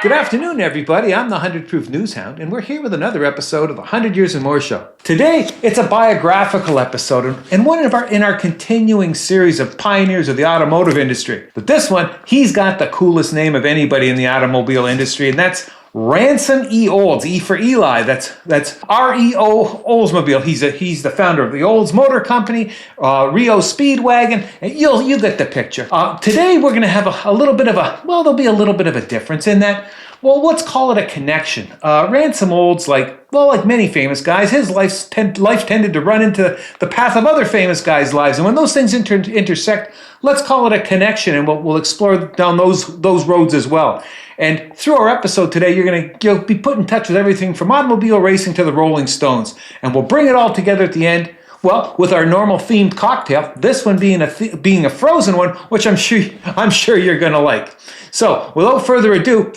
Good afternoon, everybody. I'm the 100 Proof Newshound, and we're here with another episode of the 100 Years and More Show. Today, it's a biographical episode, and one of our continuing series of pioneers of the automotive industry. But this one, he's got the coolest name of anybody in the automobile industry, and that's Ransom E. Olds, E for Eli. That's REO Oldsmobile. He's the founder of the Olds Motor Company, REO Speed Wagon, and you get the picture. Today we're going to have a little bit of there'll be a little bit of a difference in that. Well, let's call it a connection. Ransom Olds, like many famous guys, his life tended to run into the path of other famous guys' lives, and when those things intersect, let's call it a connection, and we'll explore down those roads as well. And through our episode today, you'll be put in touch with everything from automobile racing to the Rolling Stones, and we'll bring it all together at the end. Well, with our normal themed cocktail, this one being a frozen one, which I'm sure you're going to like. So, without further ado,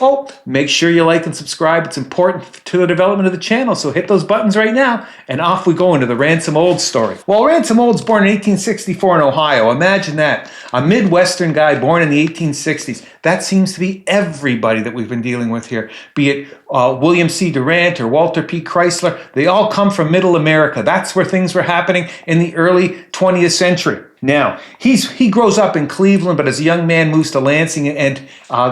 make sure you like and subscribe. It's important to the development of the channel, so hit those buttons right now, and off we go into the Ransom Olds story. Well, Ransom Olds, born in 1864 in Ohio. Imagine that. A Midwestern guy born in the 1860s. That seems to be everybody that we've been dealing with here, be it William C. Durant or Walter P. Chrysler. They all come from Middle America. That's where things were happening in the early 20th century. Now, he grows up in Cleveland, but as a young man moves to Lansing and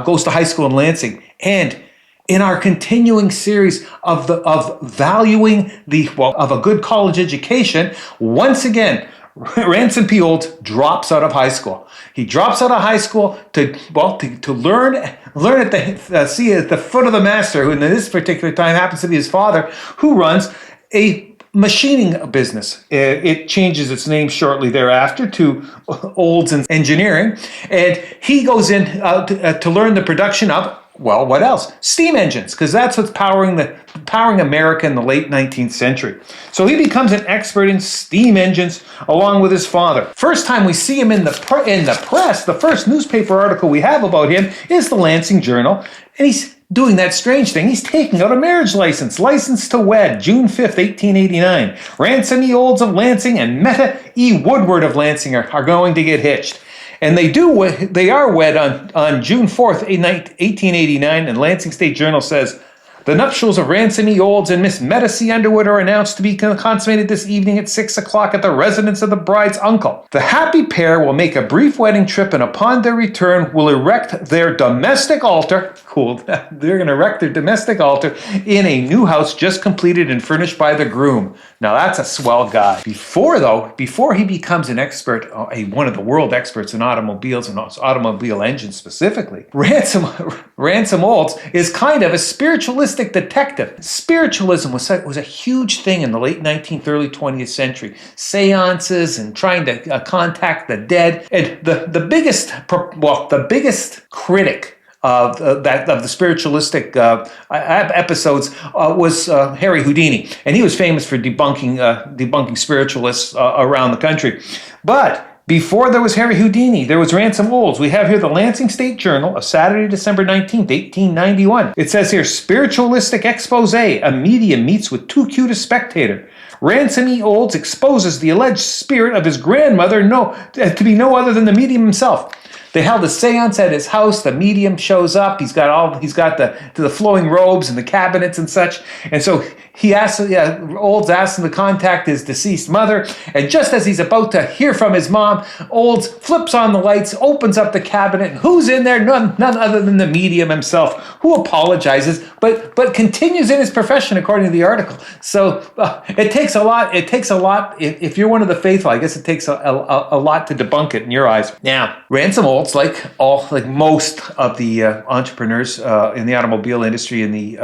goes to high school in Lansing. And in our continuing series of valuing of a good college education, once again, Ransom P. Olds drops out of high school. He drops out of high school to learn at the foot of the master, who in this particular time happens to be his father, who runs a machining business. It changes its name shortly thereafter to Olds and Engineering, and he goes in to learn the production of, well, what else? Steam engines, because that's what's powering America in the late 19th century. So he becomes an expert in steam engines along with his father. First time we see him in the press, the first newspaper article we have about him is the Lansing Journal, and he's doing that strange thing. He's taking out a marriage license to wed, June 5th, 1889. Ransom E. Olds of Lansing and Meta E. Woodward of Lansing are going to get hitched. And they are wed on June 4th, 1889, and Lansing State Journal says, the nuptials of Ransom E. Olds and Miss Meta C. Underwood are announced to be consummated this evening at 6 o'clock at the residence of the bride's uncle. The happy pair will make a brief wedding trip, and upon their return will erect their domestic altar. Cool. They're going to erect their domestic altar in a new house just completed and furnished by the groom. Now that's a swell guy. Before he becomes an expert, one of the world experts in automobiles and automobile engines specifically, Ransom Olds is kind of a spiritualistic detective. Spiritualism was a huge thing in the late 19th, early 20th century. Seances and trying to contact the dead. And the biggest critic of the spiritualistic episodes was Harry Houdini, and he was famous for debunking spiritualists around the country. But before there was Harry Houdini, there was Ransom Olds. We have here the Lansing State Journal of Saturday, December 19th, 1891. It says here, spiritualistic expose, a medium meets with too cute a spectator. Ransom E. Olds exposes the alleged spirit of his grandmother to be no other than the medium himself. They held a seance at his house. The medium shows up. He's got the flowing robes and the cabinets and such. And so Olds asks him to contact his deceased mother. And just as he's about to hear from his mom, Olds flips on the lights, opens up the cabinet, and who's in there? None other than the medium himself, who apologizes, but continues in his profession, according to the article. So it takes a lot. It takes a lot. If you're one of the faithful, I guess it takes a lot to debunk it in your eyes. Now, Ransom Olds, like most of the entrepreneurs in the automobile industry in the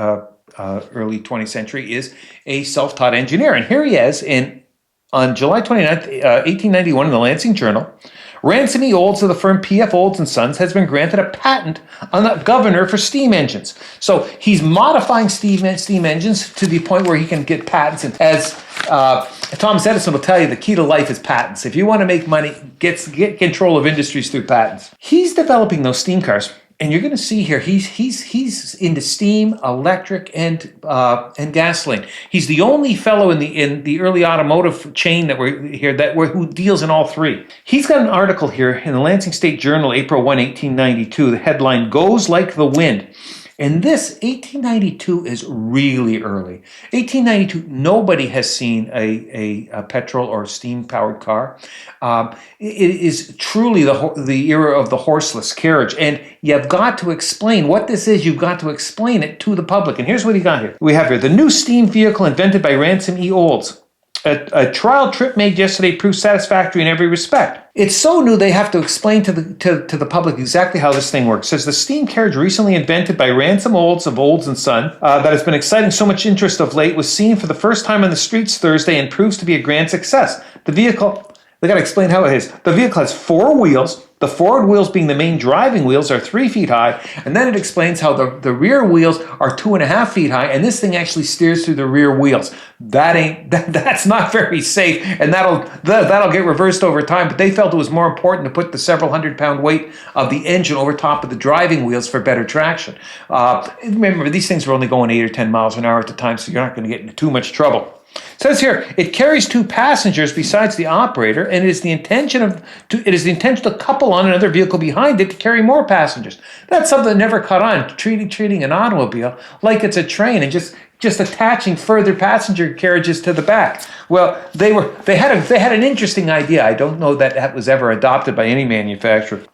early 20th century, is a self-taught engineer. And here he is on July 29th, 1891 in the Lansing Journal. Ransom E. Olds of the firm P.F. Olds and Sons has been granted a patent on the governor for steam engines. So he's modifying steam engines to the point where he can get patents. And as Thomas Edison will tell you, the key to life is patents. If you want to make money, get control of industries through patents. He's developing those steam cars. And you're going to see here, he's into steam, electric, and gasoline. He's the only fellow in the early automotive chain that we're here who deals in all three. He's got an article here in the Lansing State Journal, April 1, 1892. The headline, "Goes Like the Wind." And this 1892 is really early. 1892, nobody has seen a petrol or steam-powered car. It is truly the era of the horseless carriage. And you've got to explain what this is. You've got to explain it to the public. And here's what he got here. We have here the new steam vehicle invented by Ransom E. Olds. A trial trip made yesterday proved satisfactory in every respect. It's so new they have to explain to the public exactly how this thing works. It says the steam carriage recently invented by Ransom Olds of Olds and Son that has been exciting so much interest of late was seen for the first time on the streets Thursday and proves to be a grand success. The vehicle, they got to explain how it is. The vehicle has 4 wheels. The forward wheels, being the main driving wheels, are 3 feet high, and then it explains how the rear wheels are 2.5 feet high, and this thing actually steers through the rear wheels. That's not very safe, and that'll get reversed over time. But they felt it was more important to put the several hundred-pound weight of the engine over top of the driving wheels for better traction. Remember, these things were only going 8 or 10 miles an hour at the time, so you're not going to get into too much trouble. It says here, it carries 2 passengers besides the operator, and it is the intention to couple on another vehicle behind it to carry more passengers. That's something that never caught on, treating an automobile like it's a train and just attaching further passenger carriages to the back. Well, they had an interesting idea. I don't know that was ever adopted by any manufacturer.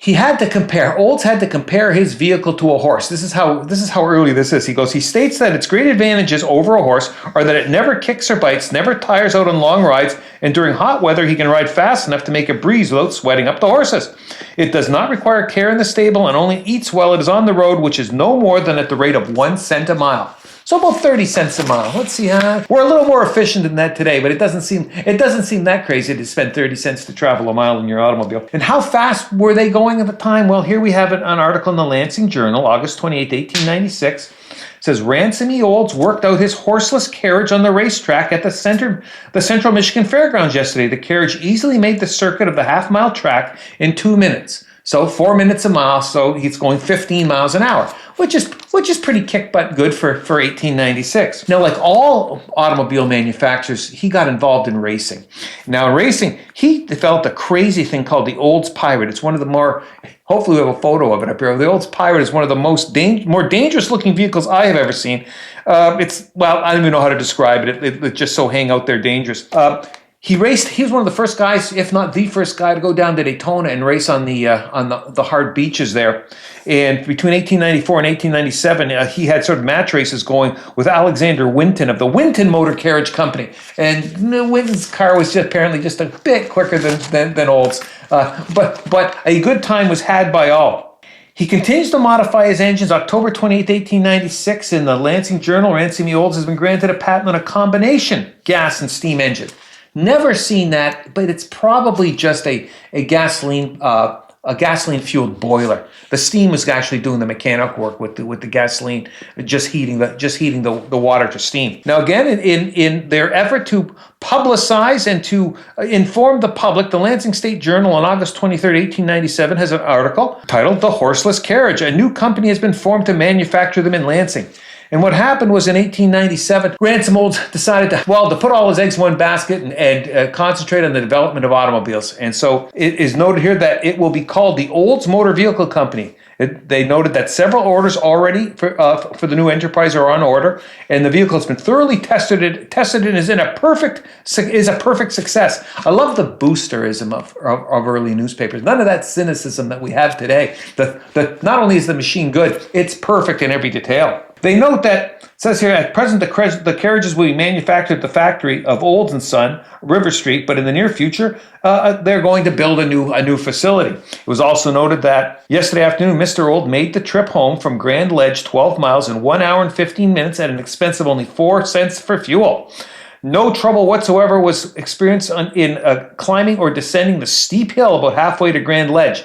Olds had to compare his vehicle to a horse. This is how early this is. He states that its great advantages over a horse are that it never kicks or bites, never tires out on long rides, and during hot weather he can ride fast enough to make a breeze without sweating up the horses. It does not require care in the stable and only eats while it is on the road, which is no more than at the rate of 1 cent a mile. So about 30 cents a mile. Let's see, we're a little more efficient than that today, but it doesn't seem that crazy to spend 30 cents to travel a mile in your automobile. And how fast were they going at the time? Well, here we have an article in the Lansing Journal, August 28, 1896. It says, Ransom E. Olds worked out his horseless carriage on the racetrack at the Central Michigan Fairgrounds yesterday. The carriage easily made the circuit of the half-mile track in 2 minutes. So 4 minutes a mile, so he's going 15 miles an hour, which is pretty kick-butt good for 1896. Now, like all automobile manufacturers, he got involved in racing. Now, in racing, he developed a crazy thing called the Olds Pirate. It's one of the more, hopefully we have a photo of it up here. The Olds Pirate is one of the more dangerous-looking vehicles I have ever seen. I don't even know how to describe it. It just so hang out there dangerous. He was one of the first guys, if not the first guy, to go down to Daytona and race on the hard beaches there. And between 1894 and 1897, he had sort of match races going with Alexander Winton of the Winton Motor Carriage Company. And Winton's car was apparently just a bit quicker than Olds. But a good time was had by all. He continues to modify his engines. October 28, 1896, in the Lansing Journal, Ransom E. Olds has been granted a patent on a combination gas and steam engine. Never seen that, but it's probably just a gasoline fueled boiler. The steam was actually doing the mechanical work with the gasoline, just heating the water to steam. Now again, in their effort to publicize and to inform the public, the Lansing State Journal on August 23, 1897 has an article titled "The Horseless Carriage. A new company has been formed to manufacture them in Lansing." And what happened was in 1897, Ransom Olds decided to put all his eggs in one basket and concentrate on the development of automobiles. And so it is noted here that it will be called the Olds Motor Vehicle Company. They noted that several orders already for the new enterprise are on order, and the vehicle has been thoroughly tested and is a perfect success. I love the boosterism of early newspapers. None of that cynicism that we have today. Not only is the machine good, it's perfect in every detail. They note that, it says here, at present the carriages will be manufactured at the factory of Olds and Son, River Street, but in the near future, they're going to build a new facility. It was also noted that yesterday afternoon, Mr. Old made the trip home from Grand Ledge 12 miles in 1 hour and 15 minutes at an expense of only 4 cents for fuel. No trouble whatsoever was experienced in climbing or descending the steep hill about halfway to Grand Ledge.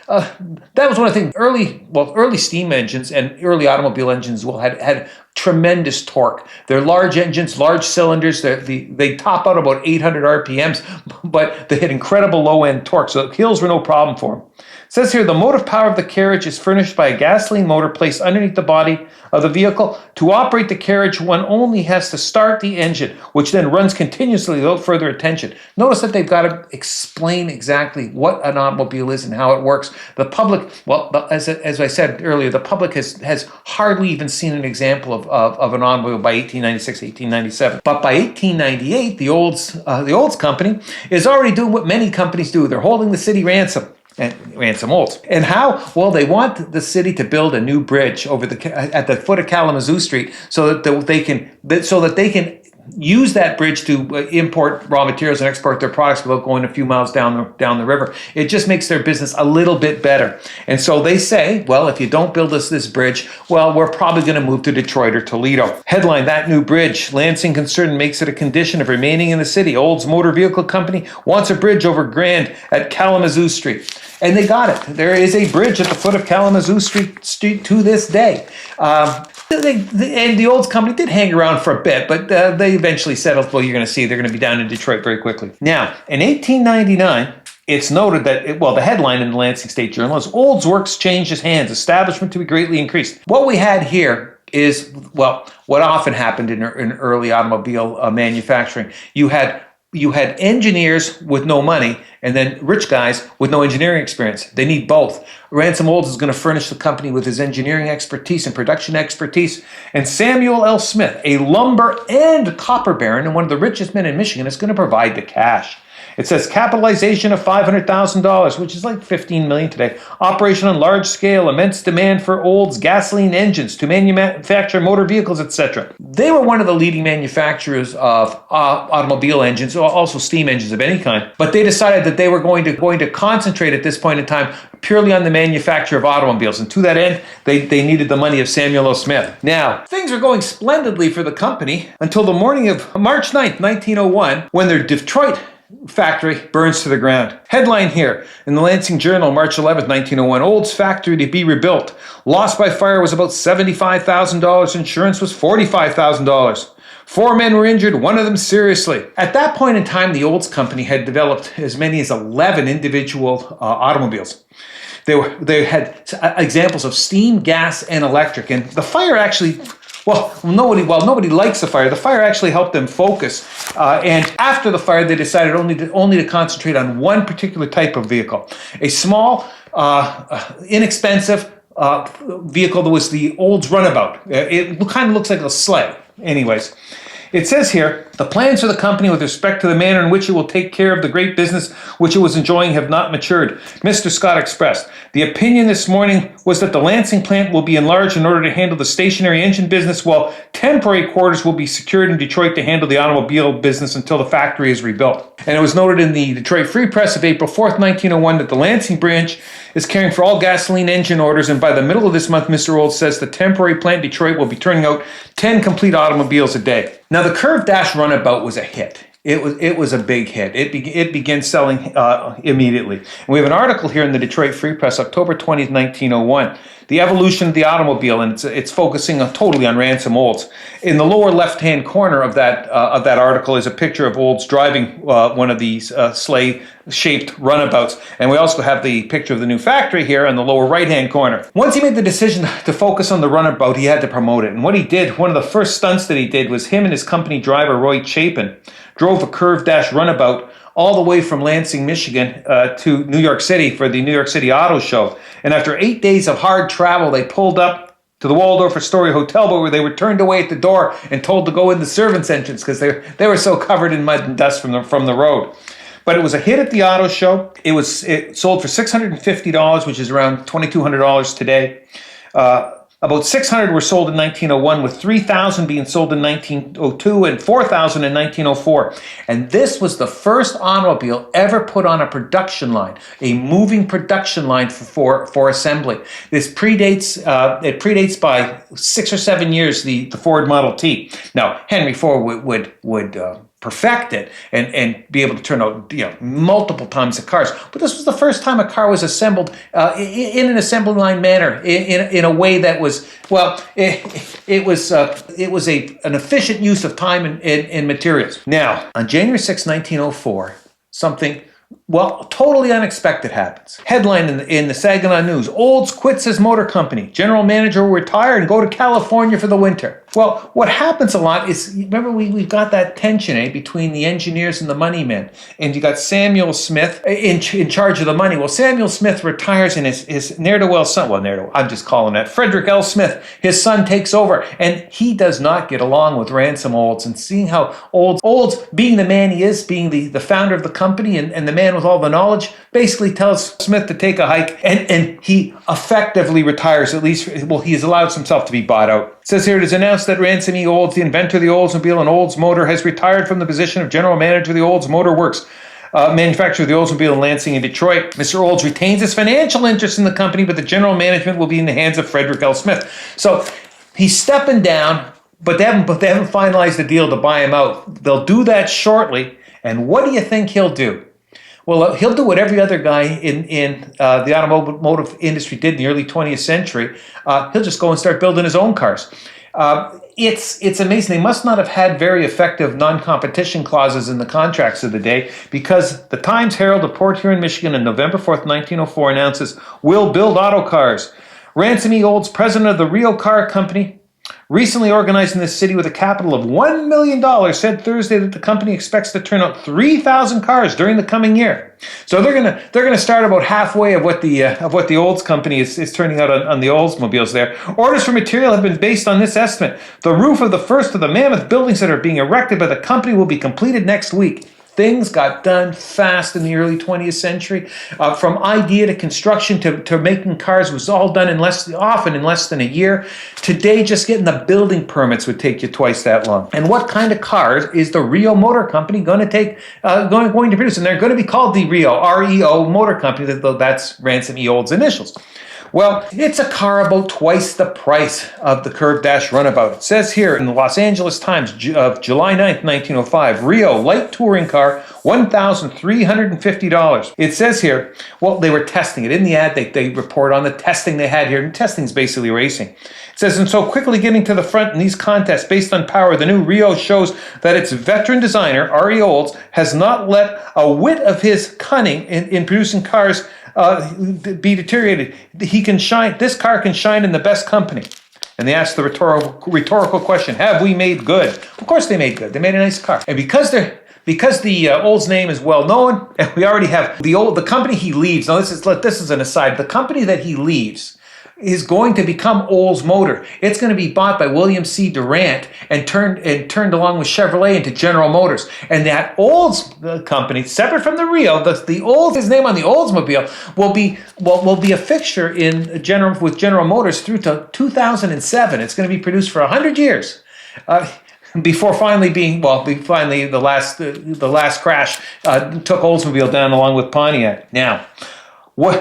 That was one of the things. Early steam engines and early automobile engines had tremendous torque. They're large engines, large cylinders. They top out about 800 RPMs, but they had incredible low-end torque, so hills were no problem for them. It says here, the motive power of the carriage is furnished by a gasoline motor placed underneath the body of the vehicle. To operate the carriage, one only has to start the engine, which then runs continuously without further attention. Notice that they've got to explain exactly what an automobile is and how it works. The public, well, as I said earlier, the public has hardly even seen an example of an automobile by 1896, 1897. But by 1898, the Olds Company is already doing what many companies do. They're holding the city ransom. And Ransom Olds. And how? Well, they want the city to build a new bridge at the foot of Kalamazoo Street so that they can use that bridge to import raw materials and export their products without going a few miles down the river. It just makes their business a little bit better. And so they say, well, if you don't build us this bridge, well, we're probably going to move to Detroit or Toledo. Headline, that new bridge. Lansing concern makes it a condition of remaining in the city. Olds Motor Vehicle Company wants a bridge over Grand at Kalamazoo Street. And they got it. There is a bridge at the foot of Kalamazoo Street to this day. And the Olds Company did hang around for a bit, but they eventually settled. Well, you're going to see they're going to be down in Detroit very quickly. Now, in 1899, it's noted that, the headline in the Lansing State Journal is Olds Works changes hands, establishment to be greatly increased. What we had here is, what often happened in early automobile manufacturing. You had engineers with no money and then rich guys with no engineering experience. They need both. Ransom Olds is going to furnish the company with his engineering expertise and production expertise. And Samuel L. Smith, a lumber and copper baron and one of the richest men in Michigan, is going to provide the cash. It says capitalization of $500,000, which is like $15 million today. Operation on large scale, immense demand for Olds gasoline engines to manufacture motor vehicles, etc. They were one of the leading manufacturers of automobile engines, also steam engines of any kind. But they decided that they were going to concentrate at this point in time purely on the manufacture of automobiles. And to that end, they needed the money of Samuel O. Smith. Now, things are going splendidly for the company until the morning of March 9th, 1901, when their Detroit factory burns to the ground. Headline here in the Lansing Journal, March 11th, 1901, Olds factory to be rebuilt. Loss by fire was about $75,000. Insurance was $45,000. 4 men were injured, one of them seriously. At that point in time, the Olds Company had developed as many as 11 individual automobiles. They had examples of steam, gas, and electric. And the fire actually, nobody likes the fire. The fire actually helped them focus. And after the fire, they decided only to concentrate on one particular type of vehicle. A small, inexpensive vehicle that was the Olds Runabout. It kind of looks like a sleigh. Anyways, it says here, the plans for the company with respect to the manner in which it will take care of the great business which it was enjoying have not matured. Mr. Scott expressed, the opinion this morning was that the Lansing plant will be enlarged in order to handle the stationary engine business, while temporary quarters will be secured in Detroit to handle the automobile business until the factory is rebuilt. And it was noted in the Detroit Free Press of April 4th, 1901, that the Lansing branch is caring for all gasoline engine orders, and by the middle of this month, Mr. Olds says the temporary plant Detroit will be turning out 10 complete automobiles a day. Now, the curved dash runabout was a hit. It was a big hit. It began selling immediately. And we have an article here in the Detroit Free Press, October 20th, 1901. The evolution of the automobile, and it's focusing totally on Ransom Olds. In the lower left-hand corner of that article is a picture of Olds driving one of these sleigh-shaped runabouts, and we also have the picture of the new factory here in the lower right-hand corner. Once he made the decision to focus on the runabout, he had to promote it, and what he did, one of the first stunts that he did, was him and his company driver Roy Chapin drove a curved dash runabout all the way from Lansing, Michigan to New York City for the New York City Auto Show. And after 8 days of hard travel, they pulled up to the Waldorf Astoria Hotel, but where they were turned away at the door and told to go in the servants' entrance because they were so covered in mud and dust from the road. But it was a hit at the auto show. It sold for $650, which is around $2,200 today. About 600 were sold in 1901, with 3,000 being sold in 1902 and 4,000 in 1904. And this was the first automobile ever put on a production line, a moving production line for assembly. This predates by 6 or 7 years the Ford Model T. Now, Henry Ford would perfect it and be able to turn out multiple tons of cars. But this was the first time a car was assembled in an assembly line manner in a way that was it was an efficient use of time and materials. Now, on January 6, 1904, something Well, totally unexpected happens. Headline in the Saginaw News: Olds quits his motor company. General manager will retire and go to California for the winter. Well, what happens a lot is, remember we've got that tension between the engineers and the money men. And you got Samuel Smith in charge of the money. Well, Samuel Smith retires and his ne'er-do-well son, I'm just calling that, Frederick L. Smith, his son takes over. And he does not get along with Ransom Olds. And seeing how Olds, being the man he is, being the founder of the company and the man with all the knowledge, basically tells Smith to take a hike, and he effectively retires. At least, well, he has allowed himself to be bought out. It says here, it is announced that Ransom E. Olds, the inventor of the Oldsmobile and Olds Motor, has retired from the position of general manager of the Olds Motor Works, manufacturer of the Oldsmobile in Lansing and Detroit. Mr. Olds retains his financial interest in the company, but the general management will be in the hands of Frederick L. Smith. So he's stepping down, but they haven't finalized the deal to buy him out. They'll do that shortly. And what do you think he'll do? Well, he'll do what every other guy in the automotive industry did in the early 20th century. He'll just go and start building his own cars. It's amazing. They must not have had very effective non-competition clauses in the contracts of the day, because the Times Herald of Port Huron, Michigan, on November 4th, 1904 announces, "We'll build auto cars." Ransom E. Olds, president of the REO Car Company, recently organized in this city with a capital of $1 million, said Thursday that the company expects to turn out 3,000 cars during the coming year. So they're gonna start about halfway of what the Olds company is turning out on the Oldsmobiles there. Orders for material have been based on this estimate. The roof of the first of the mammoth buildings that are being erected by the company will be completed next week. Things got done fast in the early 20th century. From idea to construction to making cars was all done often in less than a year. Today, just getting the building permits would take you twice that long. And what kind of cars is the REO Motor Company going to produce? And they're going to be called the REO Motor Company. That's Ransom E. Olds' initials. Well, it's a car about twice the price of the curved dash runabout. It says here in the Los Angeles Times of July 9th, 1905, REO light touring car, $1,350. It says here, well, they were testing it. In the ad, they report on the testing they had here, and testing is basically racing. It says, and so quickly getting to the front in these contests based on power, the new REO shows that its veteran designer, REO Olds, has not let a whit of his cunning in producing cars be deteriorated. This car can shine in the best company. And they asked the rhetorical question, have we made good? Of course they made good. They made a nice car. And because the Olds name is well known, and we already have the company he leaves. Now this is an aside. The company that he leaves is going to become Olds Motor. It's going to be bought by William C. Durant and turned along with Chevrolet into General Motors. And that Olds company, separate from the REO, the Olds, his name on the Oldsmobile will be a fixture with General Motors through to 2007. It's going to be produced for 100 years. Before finally the last crash took Oldsmobile down along with Pontiac. Now,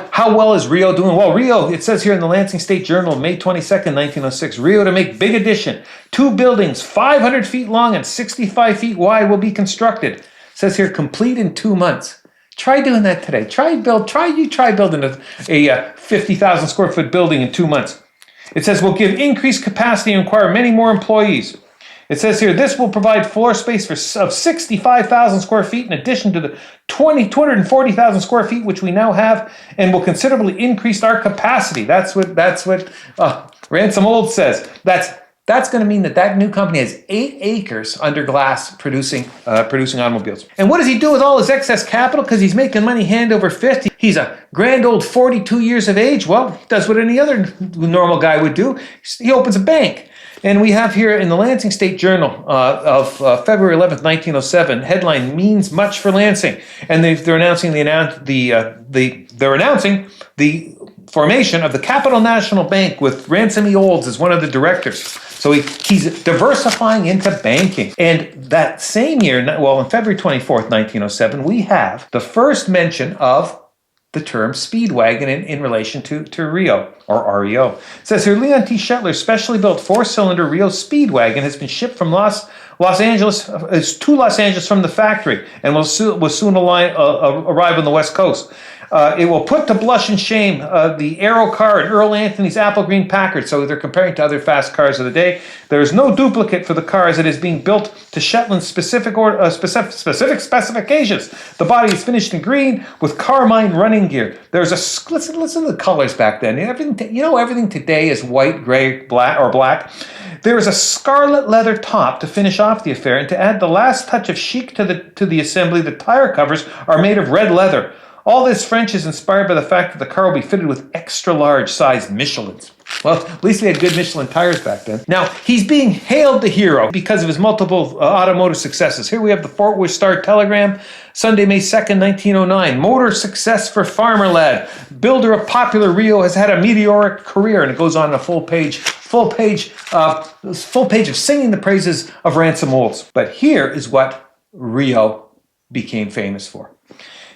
how well is REO doing? Well, REO, it says here in the Lansing State Journal of May 22nd, 1906, REO to make big addition. 2 buildings, 500 feet long and 65 feet wide will be constructed. It says here, complete in 2 months. Try doing that today. Try building a 50,000 square foot building in 2 months. It says will give increased capacity and require many more employees. It says here, this will provide floor space of 65,000 square feet in addition to the 240,000 square feet which we now have, and will considerably increase our capacity. That's what Ransom Olds says. That's going to mean that new company has 8 acres under glass producing automobiles. And what does he do with all his excess capital? Because he's making money hand over fist. He's a grand old 42 years of age. Well, he does what any other normal guy would do. He opens a bank. And we have here in the Lansing State Journal of February 11th, 1907, headline, means much for Lansing. And they're announcing the formation of the Capital National Bank with Ransom E. Olds as one of the directors. So he's diversifying into banking. And that same year, on February 24th, 1907, we have the first mention of the term Speedwagon in relation to REO, or REO. It says here, Leon T. Shetler's specially built 4-cylinder Reo Speed Wagon has been shipped from Los Angeles to Los Angeles from the factory and will soon arrive on the West Coast. It will put to blush and shame the Aero car and Earl Anthony's Apple Green Packard. So they're comparing to other fast cars of the day. There is no duplicate for the car as it is being built to Shetland's specific specifications. The body is finished in green with Carmine running gear. There's a listen to the colors back then. Everything today is white, gray, black. There is a scarlet leather top to finish off the affair, and to add the last touch of chic to the assembly, the tire covers are made of red leather. All this French is inspired by the fact that the car will be fitted with extra large sized Michelins. Well, at least we had good Michelin tires back then. Now, he's being hailed the hero because of his multiple automotive successes. Here we have the Fort Worth Star-Telegram, Sunday, May 2nd, 1909. Motor success for farmer lad. Builder of popular Reo has had a meteoric career, and it goes on a full page of singing the praises of Ransom Olds. But here is what Reo became famous for.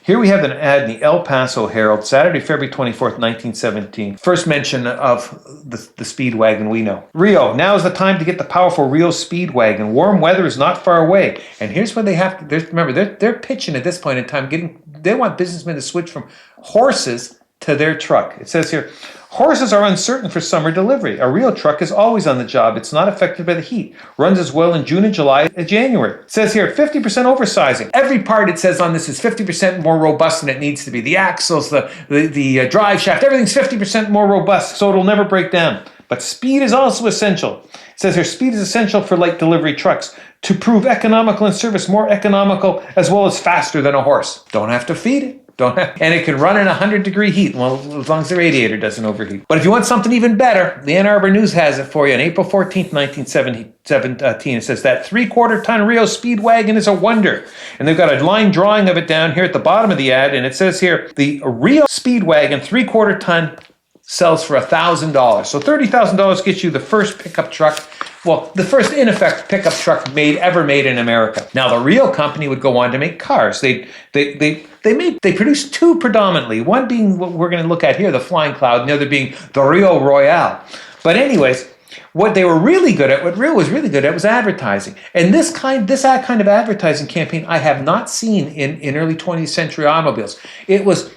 Here we have an ad in the El Paso Herald, Saturday, February 24th, 1917. First mention of the Speedwagon we know. Reo, now is the time to get the powerful Reo Speedwagon. Warm weather is not far away. And here's what they have to, remember, they're pitching at this point in time, they want businessmen to switch from horses to their truck. It says here, horses are uncertain for summer delivery. A Reo truck is always on the job. It's not affected by the heat. Runs as well in June and July as January. It says here, 50% oversizing. Every part it says on this is 50% more robust than it needs to be. The axles, the drive shaft, everything's 50% more robust, so it'll never break down. But speed is also essential. It says here, speed is essential for light delivery trucks to prove economical in service, more economical as well as faster than a horse. Don't have to feed it. And it can run in 100-degree heat, well, as long as the radiator doesn't overheat. But if you want something even better, the Ann Arbor News has it for you on April 14th, 1917. It says that 3/4-ton Reo Speedwagon is a wonder. And they've got a line drawing of it down here at the bottom of the ad, and it says here, the Reo Speedwagon 3/4-ton sells for $1,000. So $30,000 gets you the first pickup truck. Well, the first, in effect, pickup truck ever made in America. Now, the Reo company would go on to make cars. They produced two predominantly, one being what we're going to look at here, the Flying Cloud, and the other being the Reo Royale. But anyways, what they were really good at, what Reo was really good at, was advertising. And this kind of advertising campaign I have not seen in early 20th century automobiles. It was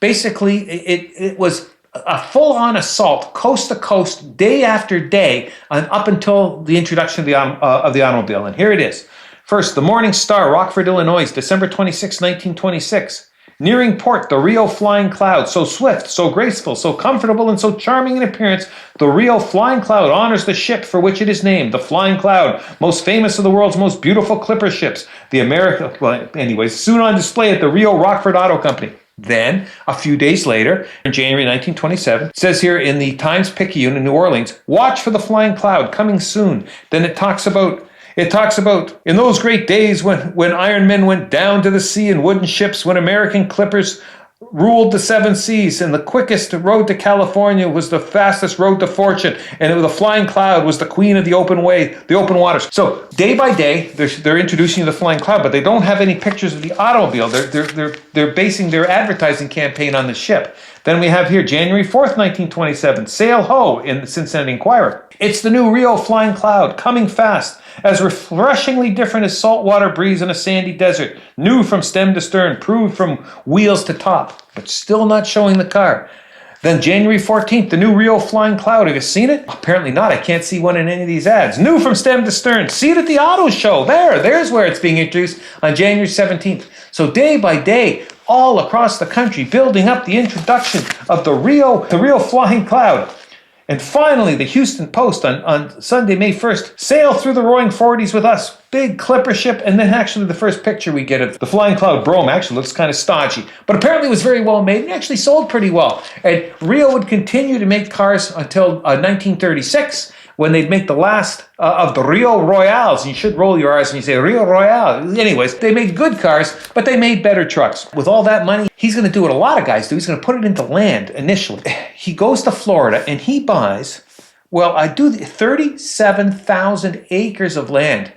basically, it was a full-on assault, coast to coast, day after day, up until the introduction of the automobile. And here it is. First, the Morning Star, Rockford, Illinois, December 26, 1926. Nearing port, the Reo Flying Cloud, so swift, so graceful, so comfortable, and so charming in appearance, the Reo Flying Cloud honors the ship for which it is named, the Flying Cloud, most famous of the world's most beautiful clipper ships. Soon on display at the Reo Rockford Auto Company. Then, a few days later, in January 1927, it says here in the Times-Picayune in New Orleans, watch for the Flying Cloud, coming soon. Then it talks about, in those great days when iron men went down to the sea in wooden ships, when American clippers ruled the seven seas, and the quickest road to California was the fastest road to fortune, and the Flying Cloud was the queen of the open way, the open waters. So day by day, they're introducing you to the Flying Cloud, but they don't have any pictures of the automobile. They're basing their advertising campaign on the ship. Then we have here January 4th, 1927, Sail Ho in the Cincinnati Enquirer. It's the new Reo Flying Cloud, coming fast, as refreshingly different as saltwater breeze in a sandy desert, new from stem to stern, proved from wheels to top, but still not showing the car. Then January 14th, the new Reo Flying Cloud. Have you seen it? Apparently not. I can't see one in any of these ads. New from stem to stern. See it at the auto show. There's where it's being introduced on January 17th. So day by day, all across the country, building up the introduction of the Reo Flying Cloud. And finally, the Houston Post on Sunday, May 1st, sail through the roaring 40s with us. Big clipper ship, and then actually the first picture we get of the Flying Cloud Brougham actually looks kind of stodgy. But apparently it was very well made and actually sold pretty well. And Reo would continue to make cars until 1936, when they'd make the last of the Reo Royales. You should roll your R's when you say Reo Royale. Anyways, they made good cars, but they made better trucks. With all that money, he's going to do what a lot of guys do. He's going to put it into land initially. He goes to Florida and he buys, 37,000 acres of land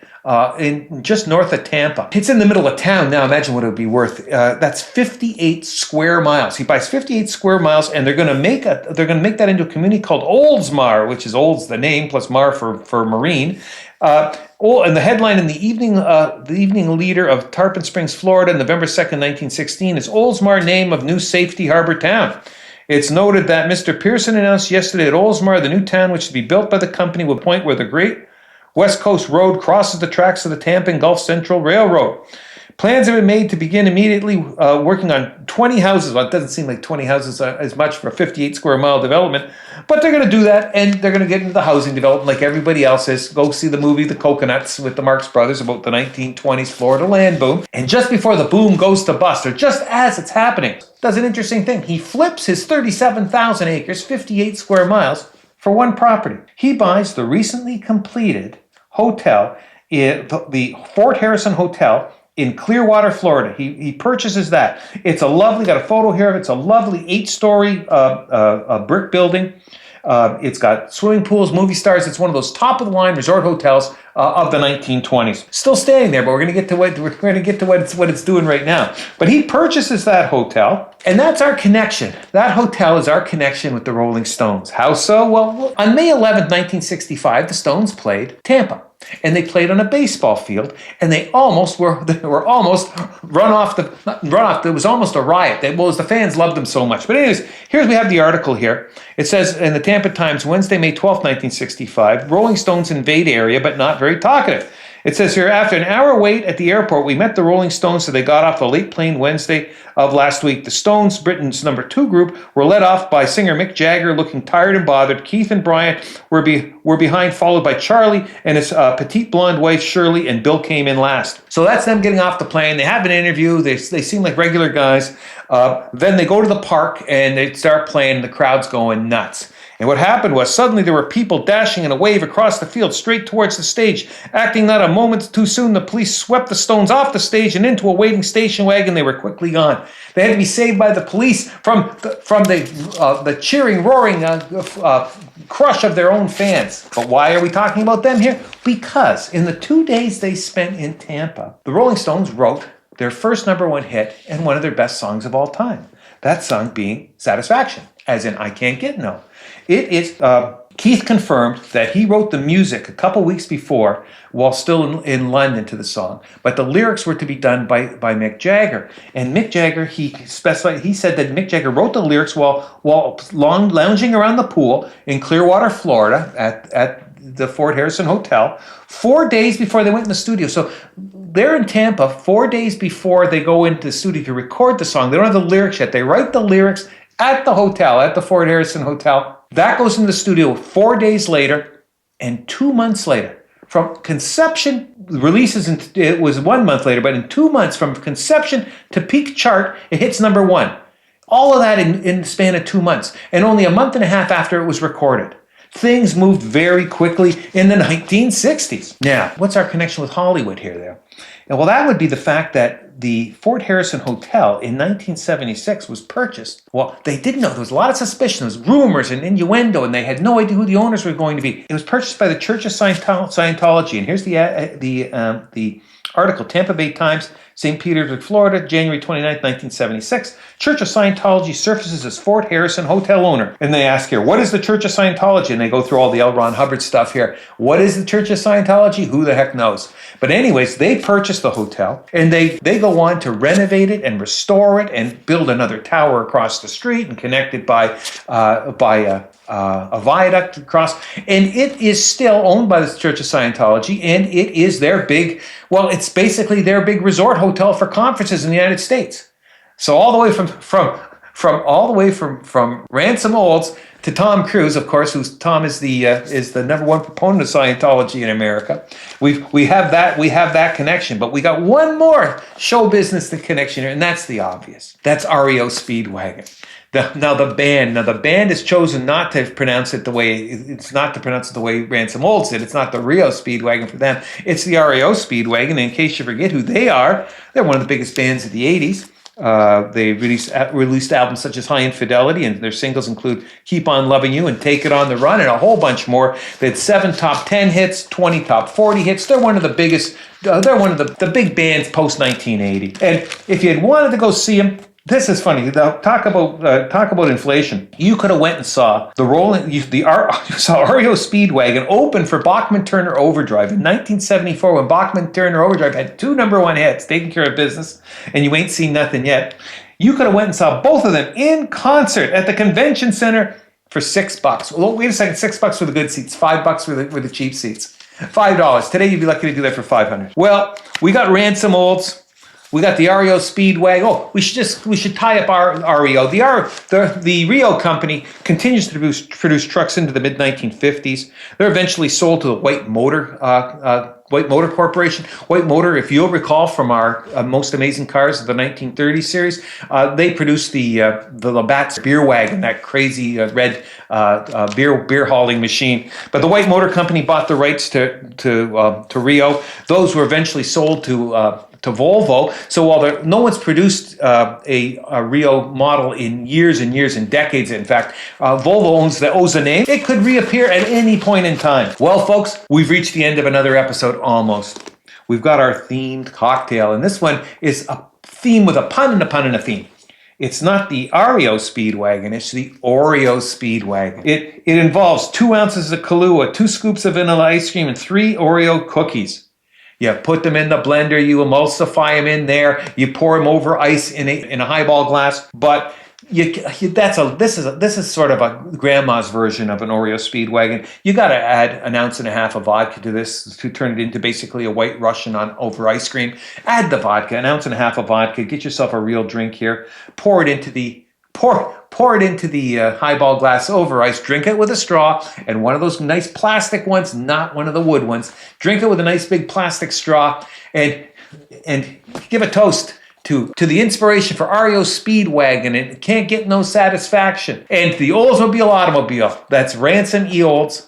in just north of Tampa. It's in the middle of town now. Imagine what it would be worth. That's 58 square miles. He buys 58 square miles, and they're going to make that into a community called Oldsmar, which is Olds the name plus Mar for marine. And the headline in the Evening Leader of Tarpon Springs, Florida, November 2nd, 1916, is Oldsmar name of new safety harbor town. It's noted that Mr. Pearson announced yesterday that Oldsmar, the new town which is to be built by the company, will point where the Great West Coast Road crosses the tracks of the Tampa and Gulf Central Railroad. Plans have been made to begin immediately working on 20 houses. Well, it doesn't seem like 20 houses as much for a 58 square mile development, but they're going to do that, and they're going to get into the housing development like everybody else is. Go see the movie The Coconuts with the Marx Brothers about the 1920s Florida land boom. And just before the boom goes to bust, or just as it's happening, does an interesting thing. He flips his 37,000 acres, 58 square miles, for one property. He buys the recently completed hotel, the Fort Harrison Hotel, in Clearwater, Florida. He purchases that. It's a lovely, got a photo here of it. It's a lovely 8-story brick building. It's got swimming pools, movie stars. It's one of those top-of-the-line resort hotels of the 1920s. Still staying there, but we're going to get to what it's doing right now. But he purchases that hotel, and that's our connection. That hotel is our connection with the Rolling Stones. How so? Well, on May 11th, 1965, the Stones played Tampa. And they played on a baseball field, and they were almost run off. It was almost a riot. The fans loved them so much. But anyways, we have the article here. It says in the Tampa Times, Wednesday, May 12th, 1965, Rolling Stones invade area, but not very talkative. It says here, after an hour wait at the airport, we met the Rolling Stones, so they got off the late plane Wednesday of last week. The Stones, Britain's number 2 group, were led off by singer Mick Jagger, looking tired and bothered. Keith and Brian were behind, followed by Charlie and his petite blonde wife Shirley, and Bill came in last. So that's them getting off the plane. They have an interview. They seem like regular guys. Then they go to the park and they start playing, and the crowd's going nuts. And what happened was suddenly there were people dashing in a wave across the field straight towards the stage. Acting not a moment too soon, the police swept the Stones off the stage and into a waiting station wagon. They were quickly gone. They had to be saved by the police from the cheering, roaring crush of their own fans. But why are we talking about them here? Because in the 2 days they spent in Tampa, the Rolling Stones wrote their first #1 hit and one of their best songs of all time. That song being Satisfaction, as in I Can't Get No. It is, Keith confirmed that he wrote the music a couple weeks before while still in London to the song, but the lyrics were to be done by Mick Jagger. And Mick Jagger, he said that Mick Jagger wrote the lyrics while lounging around the pool in Clearwater, Florida at the Fort Harrison Hotel 4 days before they went in the studio. So they're in Tampa 4 days before they go into the studio to record the song. They don't have the lyrics yet. They write the lyrics at the hotel, at the Fort Harrison Hotel. That goes into the studio 4 days later, and 2 months later, from conception, it was 1 month later, but in 2 months from conception to peak chart, it hits #1. All of that in the span of 2 months, and only a month and a half after it was recorded. Things moved very quickly in the 1960s. Now, what's our connection with Hollywood here, there? Well, that would be the fact that the Fort Harrison Hotel in 1976 was purchased. Well, they didn't know. There was a lot of suspicion. There was rumors and innuendo, and they had no idea who the owners were going to be. It was purchased by the Church of Scientology, and here's the article, Tampa Bay Times, St. Petersburg, Florida, January 29, 1976. Church of Scientology surfaces as Fort Harrison Hotel owner. And they ask here, what is the Church of Scientology? And they go through all the L. Ron Hubbard stuff here. What is the Church of Scientology? Who the heck knows? But anyways, they purchase the hotel, and they go on to renovate it and restore it and build another tower across the street and connect it by a viaduct across. And it is still owned by the Church of Scientology, and it is it's basically their big resort hotel for conferences in the United States. So all the way from Ransom Olds to Tom Cruise, of course, Tom is the #1 proponent of Scientology in America. We have that connection, but we got one more show business connection here, and that's the obvious. That's REO Speedwagon. Now the band has chosen not to pronounce it the way Ransom Olds did. It's not the Reo Speedwagon for them. It's the REO Speedwagon. And in case you forget who they are, they're one of the biggest bands of the 80s. They released albums such as High Infidelity, and their singles include Keep On Loving You and Take It On the Run, and a whole bunch more. They had 7 top 10 hits, 20 top 40 hits. They're one of the biggest, they're one of the big bands post-1980. And if you had wanted to go see them, This is funny. Now, talk about inflation. You could have went and saw you saw REO Speedwagon open for Bachman Turner Overdrive in 1974 when Bachman Turner Overdrive had 2 #1 hits, taking care of business, and you ain't seen nothing yet. You could have went and saw both of them in concert at the convention center for $6. Well, wait a second, $6 for the good seats, $5 for the cheap seats. $5. Today you'd be lucky to do that for $500. Well, we got Ransom Olds. We got the REO Speedwagon. Oh, we should tie up our REO. The Reo company continues to produce trucks into the mid-1950s. They're eventually sold to the White Motor Corporation. White Motor, if you'll recall from our Most Amazing Cars of the 1930s series, they produced the Labatt's beer wagon, that crazy red beer hauling machine. But the White Motor Company bought the rights to Reo. Those were eventually sold to Volvo. So while no one's produced a Reo model in years and years and decades, in fact, Volvo owns the name. It could reappear at any point in time. Well, folks, we've reached the end of another episode almost. We've got our themed cocktail, and this one is a theme with a pun and a pun and a theme. It's not the REO Speedwagon, it's the Oreo Speedwagon. It involves 2 ounces of Kahlua, 2 scoops of vanilla ice cream, and 3 Oreo cookies. You put them in the blender, you emulsify them in there, you pour them over ice in a highball glass. But this is sort of a grandma's version of an Oreo Speedwagon. You got to add 1.5 ounces of vodka to this to turn it into basically a White Russian over ice cream. Add the vodka, 1.5 ounces of vodka. Get yourself a real drink here. Pour it into the highball glass over ice. Drink it with a straw, and one of those nice plastic ones, not one of the wood ones. Drink it with a nice big plastic straw, and give a toast to the inspiration for REO Speedwagon, and can't get no satisfaction. And the Oldsmobile automobile. That's Ransom E. Olds.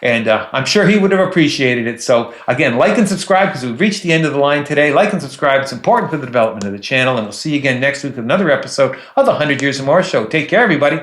And I'm sure he would have appreciated it. So again, like and subscribe because we've reached the end of the line today. Like and subscribe. It's important for the development of the channel. And we'll see you again next week with another episode of the 100 Years and More Show. Take care, everybody.